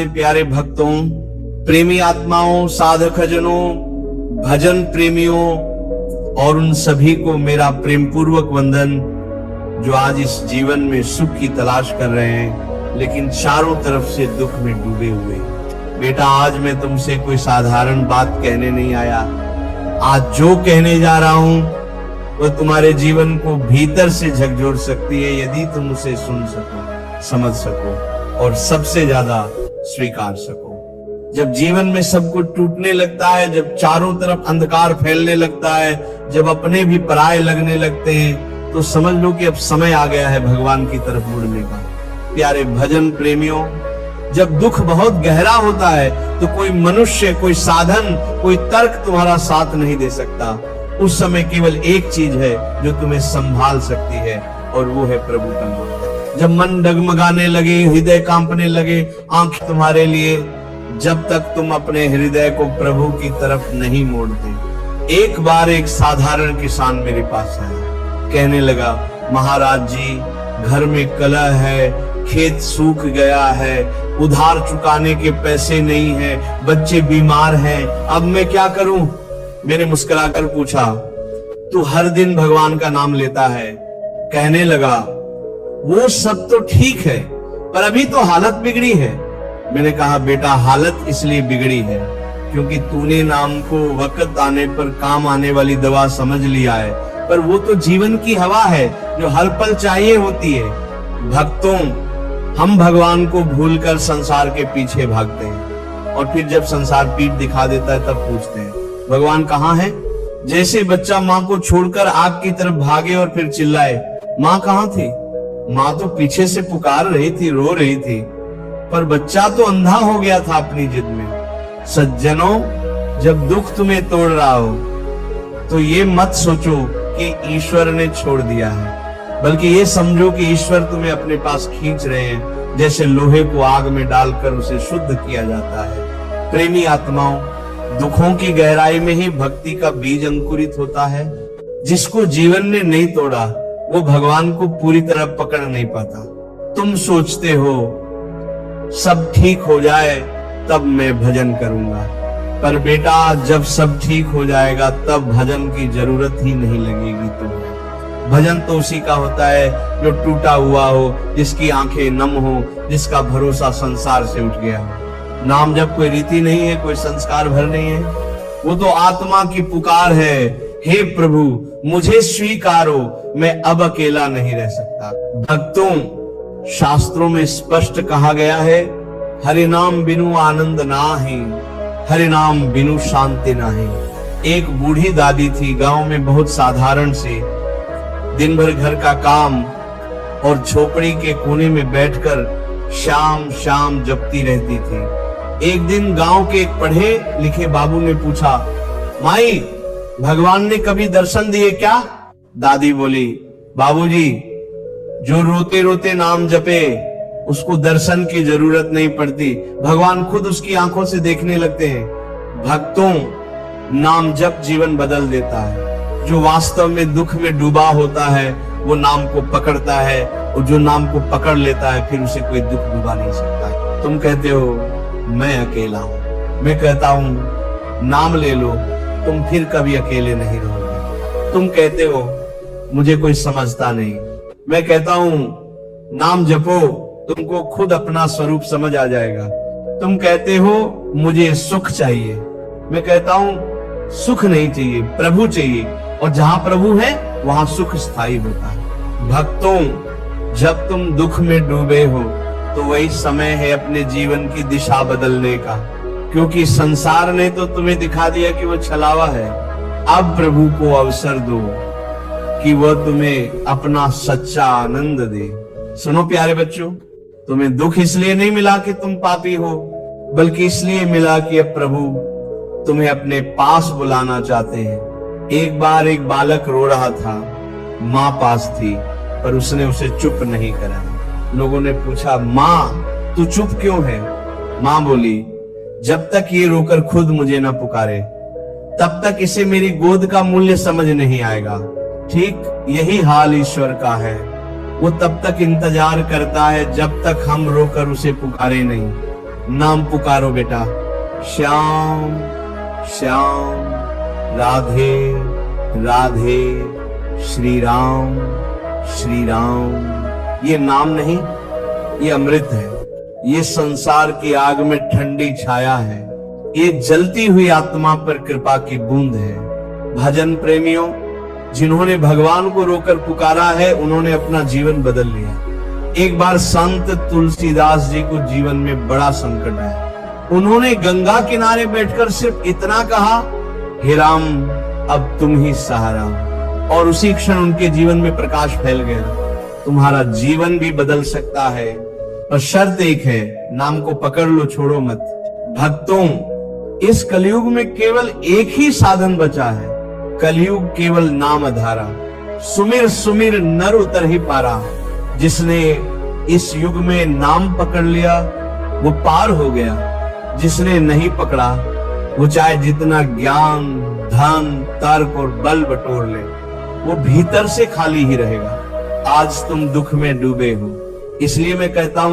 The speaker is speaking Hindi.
राधे प्यारे भक्तों, प्रेमी आत्माओं, साधक जनों, भजन प्रेमियों और उन सभी को मेरा प्रेम पूर्वक वंदन, जो आज इस जीवन में सुख की तलाश कर रहे हैं लेकिन चारों तरफ से दुख में डूबे हुए। बेटा, आज मैं तुमसे कोई साधारण बात कहने नहीं आया। आज जो कहने जा रहा हूं वह तुम्हारे जीवन को भीतर से झकझोर सकती है, यदि तुम उसे सुन सको, समझ सको और सबसे ज्यादा स्वीकार सको। जब जीवन में सब कुछ टूटने लगता है, जब चारों तरफ अंधकार फैलने लगता है, जब अपने भी पराये लगने लगते हैं, तो समझ लो कि अब समय आ गया है भगवान की तरफ मुड़ने का। प्यारे भजन प्रेमियों, जब दुख बहुत गहरा होता है तो कोई मनुष्य, कोई साधन, कोई तर्क तुम्हारा साथ नहीं दे सकता। उस समय केवल एक चीज है जो तुम्हें संभाल सकती है, और वो है प्रभु का नाम। जब मन डगमगाने लगे, हृदय कांपने लगे, आंख तुम्हारे लिए, जब तक तुम अपने हृदय को प्रभु की तरफ नहीं मोड़ते। एक बार एक साधारण किसान मेरे पास आया, कहने लगा, महाराज जी, घर में कलह है, खेत सूख गया है, उधार चुकाने के पैसे नहीं है, बच्चे बीमार हैं, अब मैं क्या करूं? मैंने मुस्कुराकर पूछा, तू हर दिन भगवान का नाम लेता है। कहने लगा, वो सब तो ठीक है, पर अभी तो हालत बिगड़ी है। मैंने कहा, बेटा, हालत इसलिए बिगड़ी है क्योंकि तूने नाम को वक्त आने पर काम आने वाली दवा समझ लिया है, पर वो तो जीवन की हवा है जो हर पल चाहिए होती है। भक्तों, हम भगवान को भूलकर संसार के पीछे भागते हैं, और फिर जब संसार पीठ दिखा देता है तब पूछते हैं, भगवान कहाँ है? जैसे बच्चा माँ को छोड़कर आग की तरफ भागे और फिर चिल्लाए, माँ कहाँ थी? माँ तो पीछे से पुकार रही थी, रो रही थी, पर बच्चा तो अंधा हो गया था अपनी जिद में। सज्जनों, जब दुख तुम्हें तोड़ रहा हो तो ये मत सोचो कि ईश्वर ने छोड़ दिया है, बल्कि ये समझो कि ईश्वर तुम्हें अपने पास खींच रहे हैं, जैसे लोहे को आग में डालकर उसे शुद्ध किया जाता है। प्रेमी आत्माओं, दुखों की गहराई में ही भक्ति का बीज अंकुरित होता है। जिसको जीवन ने नहीं तोड़ा वो भगवान को पूरी तरह पकड़ नहीं पाता। तुम सोचते हो सब ठीक हो जाए तब मैं भजन करूंगा, पर बेटा, जब सब ठीक हो जाएगा तब भजन की जरूरत ही नहीं लगेगी तुम्हें। भजन तो उसी का होता है जो टूटा हुआ हो, जिसकी आंखें नम हो, जिसका भरोसा संसार से उठ गया हो। नाम जब कोई रीति नहीं है, कोई संस्कार भर नहीं है, वो तो आत्मा की पुकार है, हे प्रभु मुझे स्वीकारो, मैं अब अकेला नहीं रह सकता। भक्तों, शास्त्रों में स्पष्ट कहा गया है, हरि नाम बिनु आनंद नाहि, हरि नाम बिनु शांति नाहि। एक बूढ़ी दादी थी, गांव में बहुत साधारण सी, दिन भर घर का काम और झोपड़ी के कोने में बैठकर शाम शाम जपती रहती थी। एक दिन गांव के एक पढ़े लिखे बाबू ने पूछा, माई, भगवान ने कभी दर्शन दिए क्या? दादी बोली, बाबूजी, जो रोते रोते नाम जपे उसको दर्शन की जरूरत नहीं पड़ती, भगवान खुद उसकी आंखों से देखने लगते हैं। भक्तों, नाम जप जीवन बदल देता है। जो वास्तव में दुख में डूबा होता है वो नाम को पकड़ता है, और जो नाम को पकड़ लेता है फिर उसे कोई दुख डुबा नहीं सकता। तुम कहते हो मैं अकेला हूं, मैं कहता हूं नाम ले लो, तुम फिर कभी अकेले नहीं रहोगे। तुम कहते हो मुझे कोई समझता नहीं, मैं कहता हूं नाम जपो, तुमको खुद अपना स्वरूप समझ आ जाएगा। तुम कहते हो मुझे सुख चाहिए, मैं कहता हूं सुख नहीं चाहिए, प्रभु चाहिए, और जहां प्रभु है वहां सुख स्थायी होता है। भक्तों, जब तुम दुख में डूबे हो तो वही समय है अपने जीवन की दिशा बदलने का, क्योंकि संसार ने तो तुम्हें दिखा दिया कि वो छलावा है। अब प्रभु को अवसर दो कि वह तुम्हें अपना सच्चा आनंद दे। सुनो प्यारे बच्चों, तुम्हें दुख इसलिए नहीं मिला कि तुम पापी हो, बल्कि इसलिए मिला कि अब प्रभु तुम्हें अपने पास बुलाना चाहते हैं। एक बार एक बालक रो रहा था, माँ पास थी, पर उसने उसे चुप नहीं करा। लोगों ने पूछा, माँ तू चुप क्यों है? माँ बोली, जब तक ये रोकर खुद मुझे न पुकारे तब तक इसे मेरी गोद का मूल्य समझ नहीं आएगा। ठीक यही हाल ईश्वर का है, वो तब तक इंतजार करता है जब तक हम रोकर उसे पुकारे नहीं। नाम पुकारो बेटा, श्याम श्याम, राधे राधे, श्री राम श्री राम। ये नाम नहीं, ये अमृत है। ये संसार की आग में ठंडी छाया है। ये जलती हुई आत्मा पर कृपा की बूंद है। भजन प्रेमियों, जिन्होंने भगवान को रोकर पुकारा है, उन्होंने अपना जीवन बदल लिया। एक बार संत तुलसीदास जी को जीवन में बड़ा संकट आया। उन्होंने गंगा किनारे बैठकर सिर्फ इतना कहा, हे राम अब तुम ही सहारा। और उसी क्षण उनके जीवन में प्रकाश फैल गया। तुम्हारा जीवन भी बदल सकता है, और शर्त एक है, नाम को पकड़ लो, छोड़ो मत। भक्तों, इस कलयुग में केवल एक ही साधन बचा है। कलयुग केवल नाम आधारा, सुमिर सुमिर नर उतर ही पारा। जिसने इस युग में नाम पकड़ लिया वो पार हो गया। जिसने नहीं पकड़ा वो चाहे जितना ज्ञान, धन, तर्क और बल बटोर ले, वो भीतर से खाली ही रहेगा। आज तुम दुख में डूबे हो, इसलिए मैं कहता हूं